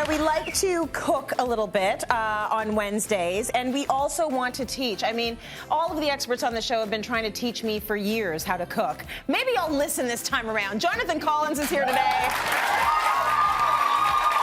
know, we like to cook a little bit on Wednesdays, and we also want to teach. I mean, all of the experts on the show have been trying to teach me for years how to cook. Maybe I'll listen this time around. Jonathan Collins is here today.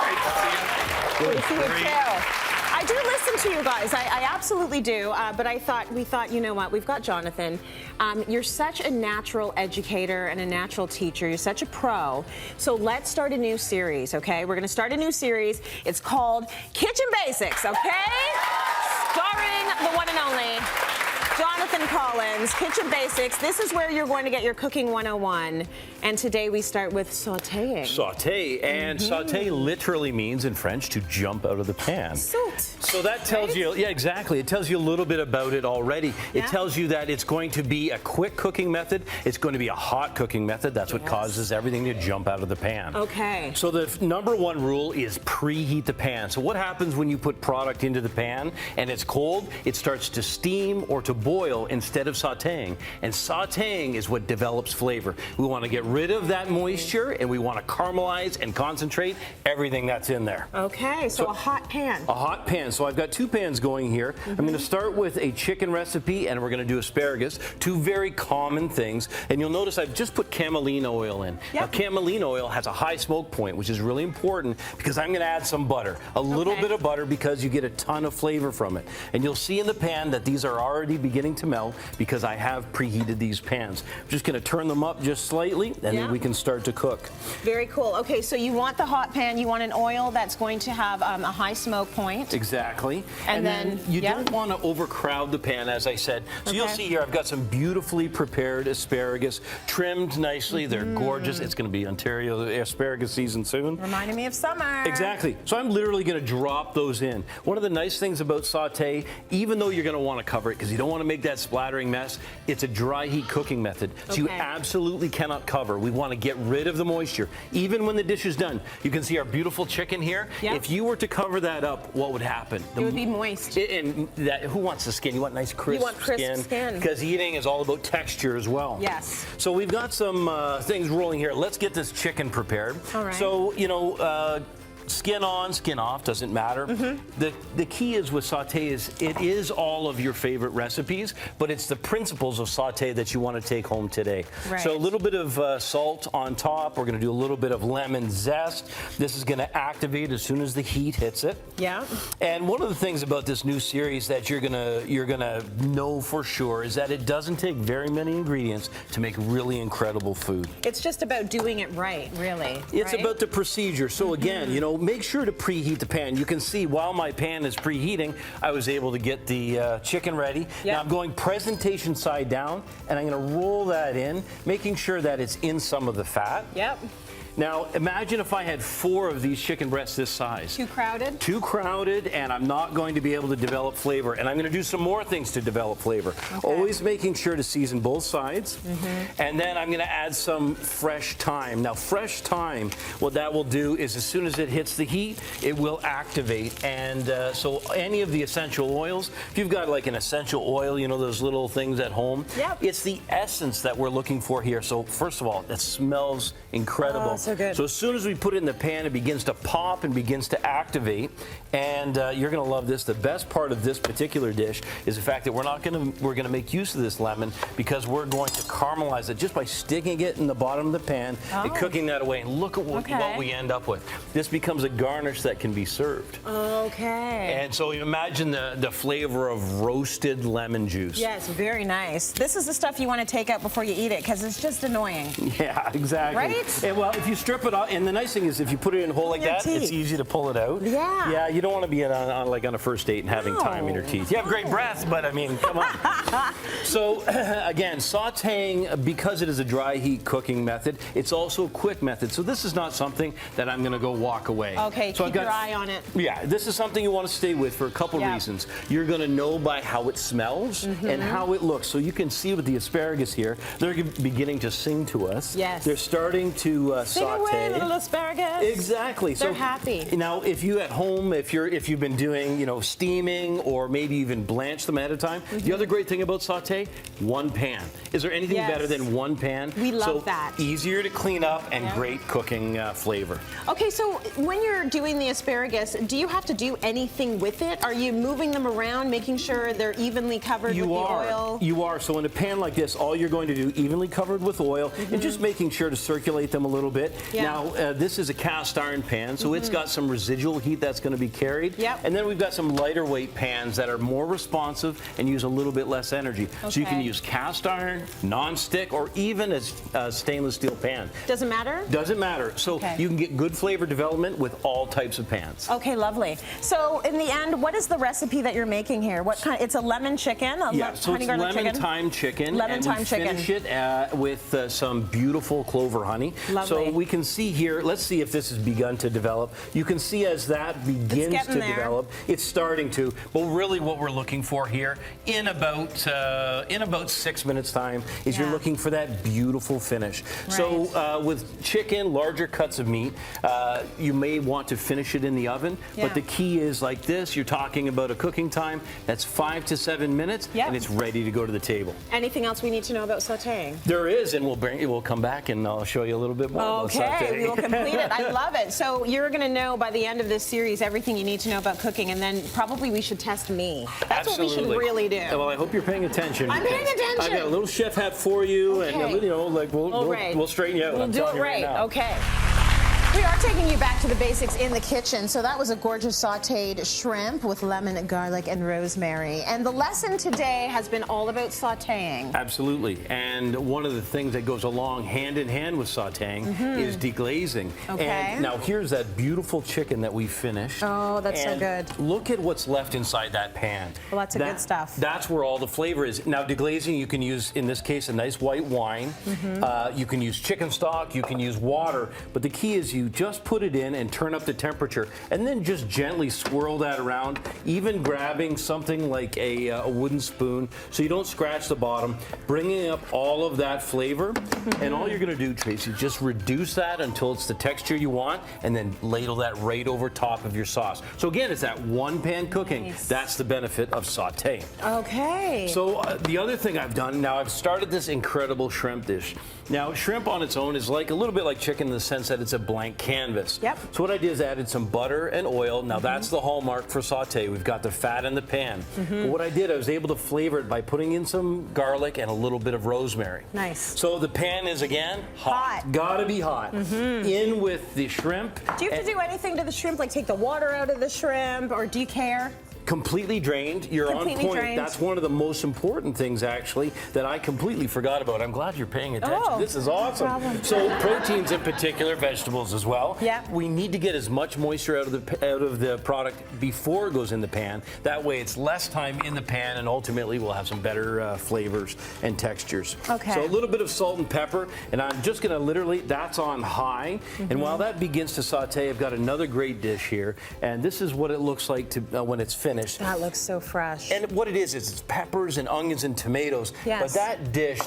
Great to see you. Good to see you too. I do listen to you guys. I absolutely do. But we thought, you know what? We've got Jonathan. You're such a natural educator and a natural teacher. You're such a pro. So let's start a new series, okay? We're going to start a new series. It's called Kitchen Basics, okay? Starring the one and only Jonathan Collins, Kitchen Basics. This is where you're going to get your cooking 101. And today we start with sautéing. Sauté, and sauté literally means in French to jump out of the pan. So that tells you, yeah, exactly. It tells you a little bit about it already. Yeah. It tells you that it's going to be a quick cooking method. It's going to be a hot cooking method. That's what causes everything to jump out of the pan. Okay. So the number one rule is preheat the pan. So what happens when you put product into the pan and it's cold? It starts to steam or to boil instead of sautéing. And sautéing is what develops flavor. We want to get rid of that moisture, and we want to caramelize and concentrate everything that's in there. Okay, so a hot pan. A hot pan. So I've got two pans going here. I'm going to start with a chicken recipe, and we're going to do asparagus. Two very common things. And you'll notice I've just put camelina oil in. Yep. Now, camelina oil has a high smoke point, which is really important because I'm going to add some butter. A little bit of butter because you get a ton of flavor from it. And you'll see in the pan that these are already beginning to melt because I have preheated these pans. I'm just going to turn them up just slightly, and then we can start to cook. Very cool. Okay, so you want the hot pan, you want an oil that's going to have a high smoke point. Exactly. And then you don't want to overcrowd the pan, as I said. So you'll see here I've got some beautifully prepared asparagus, trimmed nicely. They're gorgeous. It's going to be Ontario asparagus season soon. Reminding me of summer. Exactly. So I'm literally going to drop those in. One of the nice things about sauté, even though you're going to want to cover it because you don't want to make that splattering mess, it's a dry heat cooking method. So you absolutely cannot cover. We want to get rid of the moisture. Even when the dish is done, you can see our beautiful chicken here. If you were to cover that up, what would happen? It would be moist. And who wants the skin? You want nice crisp skin? You want crisp skin. Because eating is all about texture as well. Yes. So we've got some things rolling here. Let's get this chicken prepared. All right. So, you know, skin on, skin off, doesn't matter. The key is with sauté is it is all of your favorite recipes, but it's the principles of sauté that you want to take home today. Right. So a little bit of salt on top. We're going to do a little bit of lemon zest. This is going to activate as soon as the heat hits it. Yeah. And one of the things about this new series that you're gonna know for sure is that it doesn't take very many ingredients to make really incredible food. It's just about doing it right, really. It's about the procedure. So again, you know, make sure to preheat the pan. You can see while my pan is preheating, I was able to get the chicken ready. Now I'm going presentation side down, and I'm going to roll that in, making sure that it's in some of the fat. Yep. Now, imagine if I had 4 of these chicken breasts this size. Too crowded? Too crowded, and I'm not going to be able to develop flavor. And I'm going to do some more things to develop flavor. Always making sure to season both sides. And then I'm going to add some fresh thyme. Now, fresh thyme, what that will do is as soon as it hits the heat, it will activate. And so any of the essential oils, if you've got like an essential oil, you know, those little things at home, it's the essence that we're looking for here. So first of all, it smells incredible. So good. So as soon as we put it in the pan, it begins to pop and begins to activate, and you're going to love this. The best part of this particular dish is the fact that we're going to make use of this lemon because we're going to caramelize it just by sticking it in the bottom of the pan and cooking that away. And look at what we end up with. This becomes a garnish that can be served. Okay. And so you imagine the flavor of roasted lemon juice. Yes, very nice. This is the stuff you want to take out before you eat it because it's just annoying. Yeah, exactly. Right? And well, if you strip it off, and the nice thing is if you put it in whole like that, it's easy to pull it out. Yeah. Yeah, you don't want to be on a first date and having thyme in your teeth. You have great breath, but I mean, come on. So again, sautéing, because it is a dry heat cooking method, it's also a quick method. So this is not something that I'm going to go walk away. Okay, so keep your eye on it. Yeah, this is something you want to stay with for a couple reasons. You're going to know by how it smells and how it looks. So you can see with the asparagus here, they're beginning to sing to us. Yes. They're starting to Sing away, little asparagus. Exactly. They're happy. Now, if you at home, if you've been doing, steaming or maybe even blanch them ahead of time, the other great thing about saute, one pan. Is there anything better than one pan? We love that. Easier to clean up and great cooking flavor. Okay, so when you're doing the asparagus, do you have to do anything with it? Are you moving them around, making sure they're evenly covered with the oil? You are. So in a pan like this, all you're going to do, evenly covered with oil, and just making sure to circulate them a little bit. Yeah. Now, this is a cast iron pan, so it's got some residual heat that's going to be carried. Yep. And then we've got some lighter weight pans that are more responsive and use a little bit less energy. So you can use cast iron, non-stick, or even a stainless steel pan. Doesn't matter? Doesn't matter. So you can get good flavor development with all types of pans. Okay, lovely. So in the end, what is the recipe that you're making here? What kind? It's a lemon chicken, So it's lemon thyme chicken. Lemon thyme chicken. Finish it with some beautiful clover honey. Lovely. So we can see here, let's see if this has begun to develop. You can see as that begins to develop, it's starting to, but really what we're looking for here in about 6 minutes time is you're looking for that beautiful finish. Right. So with chicken, larger cuts of meat, you may want to finish it in the oven, but the key is like this, you're talking about a cooking time that's 5 to 7 minutes, and it's ready to go to the table. Anything else we need to know about sautéing? There is, and we'll come back and I'll show you a little bit more about sautéing. Okay, we will complete it. I love it. So you're going to know by the end of this series everything you need to know about cooking, and then probably we should test me. That's what we should really do. Well, I hope you're paying attention. I'm paying attention. I've got a little chef hat for you, and we'll straighten you out. We'll do it right. Okay. We are taking you back to the basics in the kitchen. So that was a gorgeous sautéed shrimp with lemon, garlic, and rosemary. And the lesson today has been all about sautéing. Absolutely. And one of the things that goes along hand in hand with sautéing is deglazing. Okay. And now here's that beautiful chicken that we finished. Oh, that's so good. Look at what's left inside that pan. Well, that's good stuff. That's where all the flavor is. Now, deglazing, you can use, in this case, a nice white wine. You can use chicken stock. You can use water. But the key is you just put it in and turn up the temperature, and then just gently swirl that around, even grabbing something like a wooden spoon so you don't scratch the bottom, bringing up all of that flavor. And all you're going to do, Tracy, is just reduce that until it's the texture you want, and then ladle that right over top of your sauce. So again, it's that one pan cooking. Nice. That's the benefit of sauté. Okay. So the other thing I've done, now I've started this incredible shrimp dish. Now, shrimp on its own is like a little bit like chicken in the sense that it's a blank canvas. Yep. So what I did is added some butter and oil. Now that's the hallmark for sauté. We've got the fat in the pan. But what I did, I was able to flavor it by putting in some garlic and a little bit of rosemary. Nice. So the pan is, again, hot. Gotta be hot. In with the shrimp. Do you have to do anything to the shrimp, like take the water out of the shrimp, or do you care? Completely drained. You're Completely on point. drained. That's one of the most important things, actually, that I completely forgot about. I'm glad you're paying attention. Oh, this is awesome. no problem. So proteins in particular, vegetables as well. Yeah. We need to get as much moisture out of the product before it goes in the pan. That way, it's less time in the pan, and ultimately, we'll have some better flavors and textures. Okay. So a little bit of salt and pepper, and I'm just going to literally. That's on high, and while that begins to saute, I've got another great dish here, and this is what it looks like to when it's finished. That looks so fresh. And what it is it's peppers and onions and tomatoes. Yes. But that dish,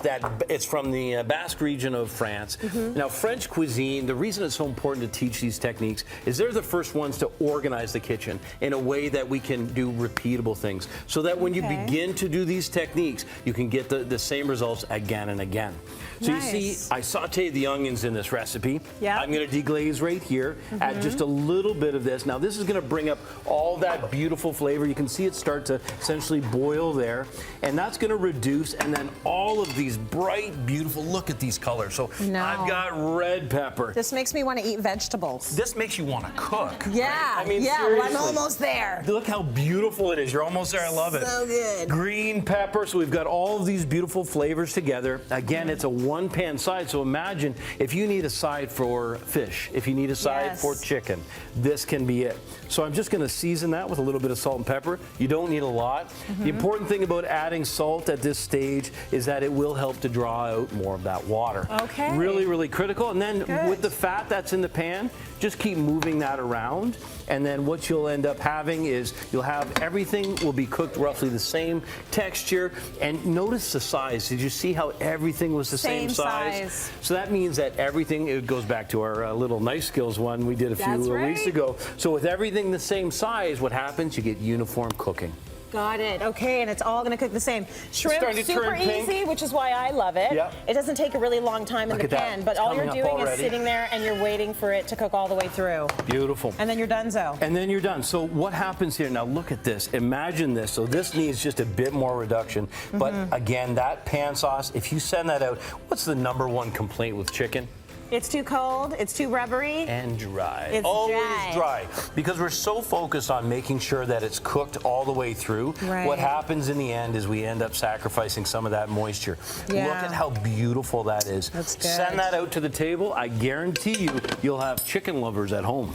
it's from the Basque region of France. Now, French cuisine, the reason it's so important to teach these techniques is they're the first ones to organize the kitchen in a way that we can do repeatable things. So that when you begin to do these techniques, you can get the same results again and again. So you see, I sauteed the onions in this recipe. Yeah. I'm going to deglaze right here, add just a little bit of this. Now, this is going to bring up all that beautiful flavor. You can see it start to essentially boil there, and that's going to reduce, and then all of these bright, beautiful, look at these colors. So I've got red pepper. This makes me want to eat vegetables. This makes you want to cook. Yeah, right? I mean, well, seriously. I'm almost there. Look how beautiful it is. You're almost there. I love it. So good. Green pepper. So we've got all of these beautiful flavors together. Again, it's a one-pan side. So imagine if you need a side for fish, if you need a side for chicken, this can be it. So I'm just going to season that with a little bit of salt and pepper. You don't need a lot. The important thing about adding salt at this stage is that it will help to draw out more of that water. Okay. Really, really critical. And then with the fat that's in the pan, just keep moving that around. And then what you'll end up having is you'll have everything will be cooked roughly the same texture. And notice the size. Did you see how everything was the same size? So that means that everything, it goes back to our little Knife Skills one we did a few weeks ago. So with everything the same size, what happens? You get uniform cooking. Got it. Okay, and it's all going to cook the same. Shrimp, starting to super turn pink. easy, which is why I love it. Yep. It doesn't take a really long time in the pan, but all you're doing is sitting there and you're waiting for it to cook all the way through. Beautiful. And then you're donezo. And then you're done. So what happens here? Now look at this. Imagine this. So this needs just a bit more reduction. But again, that pan sauce, if you send that out, what's the #1 complaint with chicken? It's too cold, it's too rubbery. And dry. It's always dry. Because we're so focused on making sure that it's cooked all the way through. Right. What happens in the end is we end up sacrificing some of that moisture. Yeah. Look at how beautiful that is. That's good. Send that out to the table. I guarantee you, you'll have chicken lovers at home.